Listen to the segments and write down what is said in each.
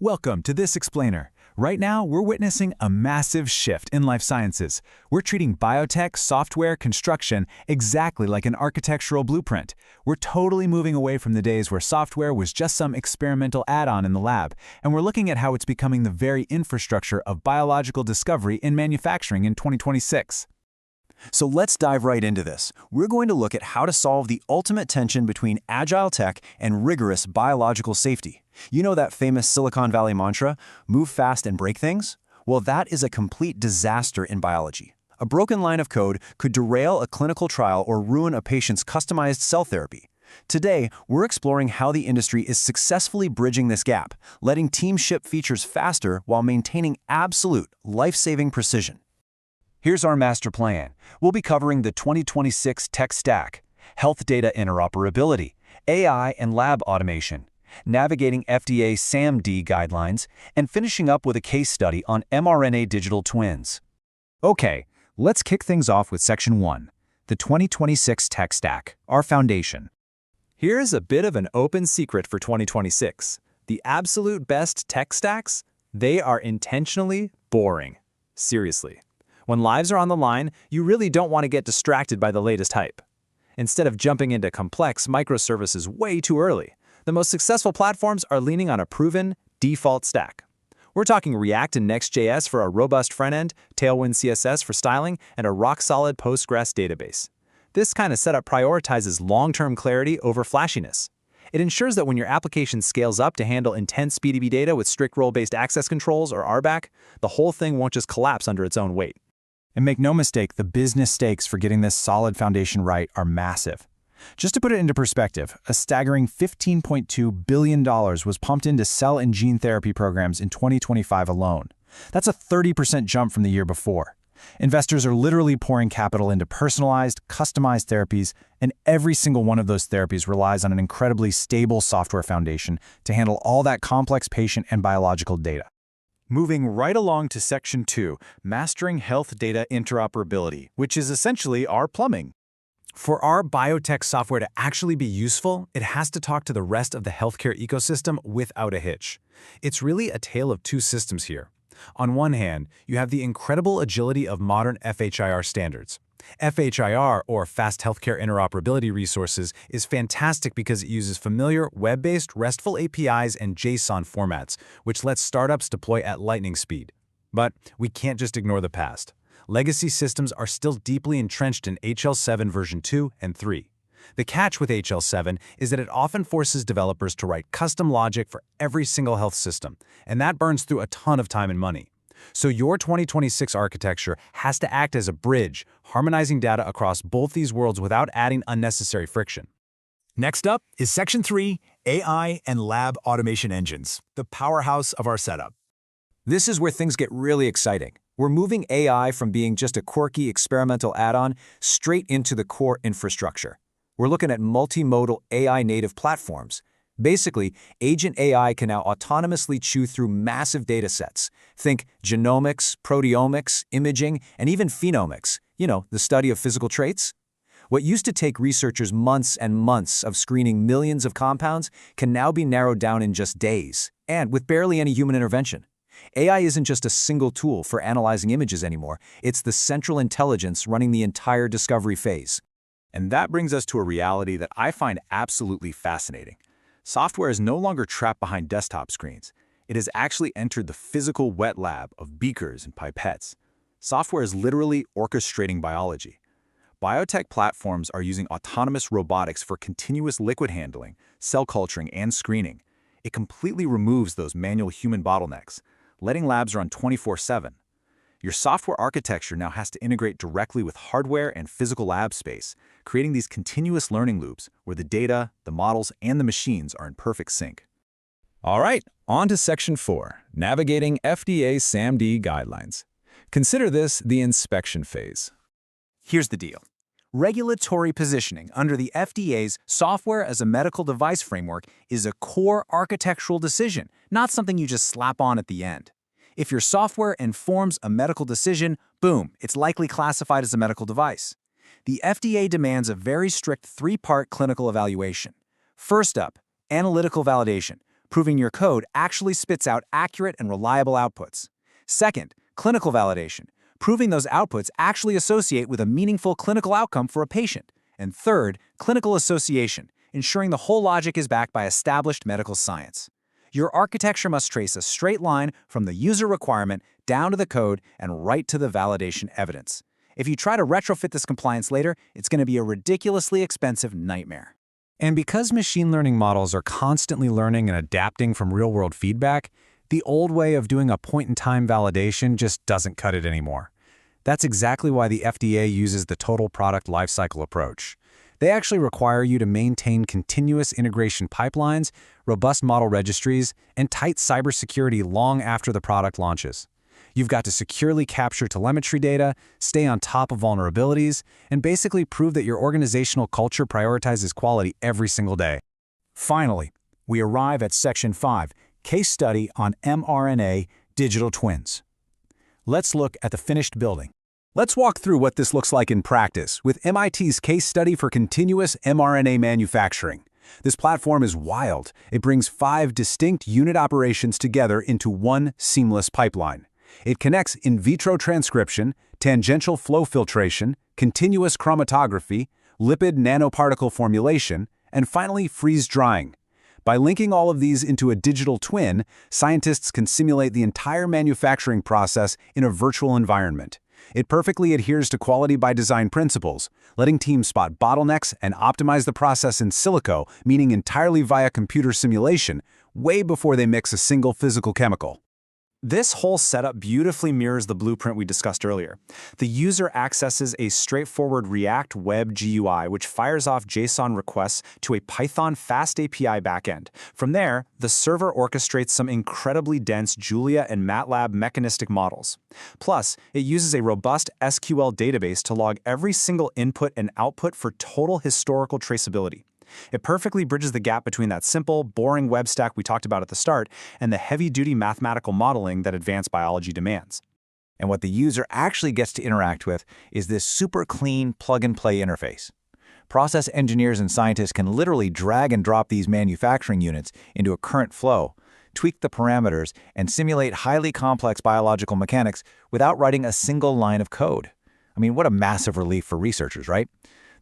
Welcome to This Explainer. Right now, we're witnessing a massive shift in life sciences. We're treating biotech, software, construction exactly like an architectural blueprint. We're totally moving away from the days where software was just some experimental add-on in the lab, and we're looking at how it's becoming the very infrastructure of biological discovery in manufacturing in 2026. So let's dive right into this. We're going to look at how to solve the ultimate tension between agile tech and rigorous biological safety. You know that famous Silicon Valley mantra, move fast and break things? Well, that is a complete disaster in biology. A broken line of code could derail a clinical trial or ruin a patient's customized cell therapy. Today, we're exploring how the industry is successfully bridging this gap, letting teams ship features faster while maintaining absolute, life-saving precision. Here's our master plan. We'll be covering the 2026 tech stack, health data interoperability, AI and lab automation, navigating FDA SAMD guidelines, and finishing up with a case study on mRNA digital twins. Okay, let's kick things off with Section 1, the 2026 tech stack, our foundation. Here's a bit of an open secret for 2026. The absolute best tech stacks? They are intentionally boring. Seriously. When lives are on the line, you really don't want to get distracted by the latest hype. Instead of jumping into complex microservices way too early, the most successful platforms are leaning on a proven, default stack. We're talking React and Next.js for a robust front-end, Tailwind CSS for styling, and a rock-solid Postgres database. This kind of setup prioritizes long-term clarity over flashiness. It ensures that when your application scales up to handle intense PDB data with strict role-based access controls or RBAC, the whole thing won't just collapse under its own weight. And make no mistake, the business stakes for getting this solid foundation right are massive. Just to put it into perspective, a staggering $15.2 billion was pumped into cell and gene therapy programs in 2025 alone. That's a 30% jump from the year before. Investors are literally pouring capital into personalized, customized therapies, and every single one of those therapies relies on an incredibly stable software foundation to handle all that complex patient and biological data. Moving right along to Section 2, Mastering Health Data Interoperability, which is essentially our plumbing. For our biotech software to actually be useful, it has to talk to the rest of the healthcare ecosystem without a hitch. It's really a tale of two systems here. On one hand, you have the incredible agility of modern FHIR standards. FHIR, or Fast Healthcare Interoperability Resources, is fantastic because it uses familiar web-based RESTful APIs and JSON formats, which lets startups deploy at lightning speed. But we can't just ignore the past. Legacy systems are still deeply entrenched in HL7 version 2 and 3. The catch with HL7 is that it often forces developers to write custom logic for every single health system, and that burns through a ton of time and money. So your 2026 architecture has to act as a bridge, harmonizing data across both these worlds without adding unnecessary friction. Next up is Section 3, AI and Lab Automation Engines, the powerhouse of our setup. This is where things get really exciting. We're moving AI from being just a quirky experimental add-on straight into the core infrastructure. We're looking at multimodal AI-native platforms. Basically, Agent AI can now autonomously chew through massive data sets. Think genomics, proteomics, imaging, and even phenomics, the study of physical traits. What used to take researchers months and months of screening millions of compounds can now be narrowed down in just days, and with barely any human intervention. AI isn't just a single tool for analyzing images anymore, it's the central intelligence running the entire discovery phase. And that brings us to a reality that I find absolutely fascinating. Software is no longer trapped behind desktop screens. It has actually entered the physical wet lab of beakers and pipettes. Software is literally orchestrating biology. Biotech platforms are using autonomous robotics for continuous liquid handling, cell culturing, and screening. It completely removes those manual human bottlenecks, letting labs run 24/7. Your software architecture now has to integrate directly with hardware and physical lab space, creating these continuous learning loops where the data, the models, and the machines are in perfect sync. All right, on to Section 4, Navigating FDA SAMD Guidelines. Consider this the inspection phase. Here's the deal. Regulatory positioning under the FDA's Software as a Medical Device framework is a core architectural decision, not something you just slap on at the end. If your software informs a medical decision, boom, it's likely classified as a medical device. The FDA demands a very strict three-part clinical evaluation. First up, analytical validation. proving your code actually spits out accurate and reliable outputs. Second, clinical validation, proving those outputs actually associate with a meaningful clinical outcome for a patient. And third, clinical association, ensuring the whole logic is backed by established medical science. Your architecture must trace a straight line from the user requirement down to the code and right to the validation evidence. If you try to retrofit this compliance later, it's going to be a ridiculously expensive nightmare. And because machine learning models are constantly learning and adapting from real-world feedback, the old way of doing a point-in-time validation just doesn't cut it anymore. That's exactly why the FDA uses the total product lifecycle approach. They actually require you to maintain continuous integration pipelines, robust model registries, and tight cybersecurity long after the product launches. You've got to securely capture telemetry data, stay on top of vulnerabilities, and basically prove that your organizational culture prioritizes quality every single day. Finally, we arrive at Section 5, Case Study on mRNA Digital Twins. Let's look at the finished building. Let's walk through what this looks like in practice with MIT's case study for continuous mRNA manufacturing. This platform is wild. It brings 5 distinct unit operations together into one seamless pipeline. It connects in vitro transcription, tangential flow filtration, continuous chromatography, lipid nanoparticle formulation, and finally freeze drying. By linking all of these into a digital twin, scientists can simulate the entire manufacturing process in a virtual environment. It perfectly adheres to quality by design principles, letting teams spot bottlenecks and optimize the process in silico, meaning entirely via computer simulation, way before they mix a single physical chemical. This whole setup beautifully mirrors the blueprint we discussed earlier. The user accesses a straightforward React Web GUI, which fires off JSON requests to a Python Fast API backend. From there, the server orchestrates some incredibly dense Julia and MATLAB mechanistic models. Plus, it uses a robust SQL database to log every single input and output for total historical traceability. It perfectly bridges the gap between that simple, boring web stack we talked about at the start and the heavy-duty mathematical modeling that advanced biology demands. And what the user actually gets to interact with is this super clean plug-and-play interface. Process engineers and scientists can literally drag and drop these manufacturing units into a current flow, tweak the parameters, and simulate highly complex biological mechanics without writing a single line of code. I mean, what a massive relief for researchers, right?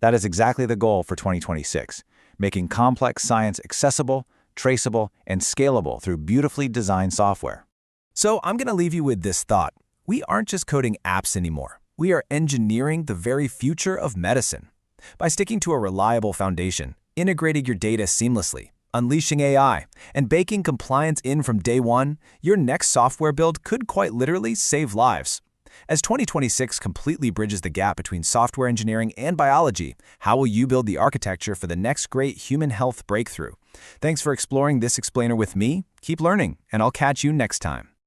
That is exactly the goal for 2026. Making complex science accessible, traceable, and scalable through beautifully designed software. So I'm going to leave you with this thought. We aren't just coding apps anymore. We are engineering the very future of medicine. By sticking to a reliable foundation, integrating your data seamlessly, unleashing AI, and baking compliance in from day one, your next software build could quite literally save lives. As 2026 completely bridges the gap between software engineering and biology, how will you build the architecture for the next great human health breakthrough? Thanks for exploring this explainer with me. Keep learning, and I'll catch you next time.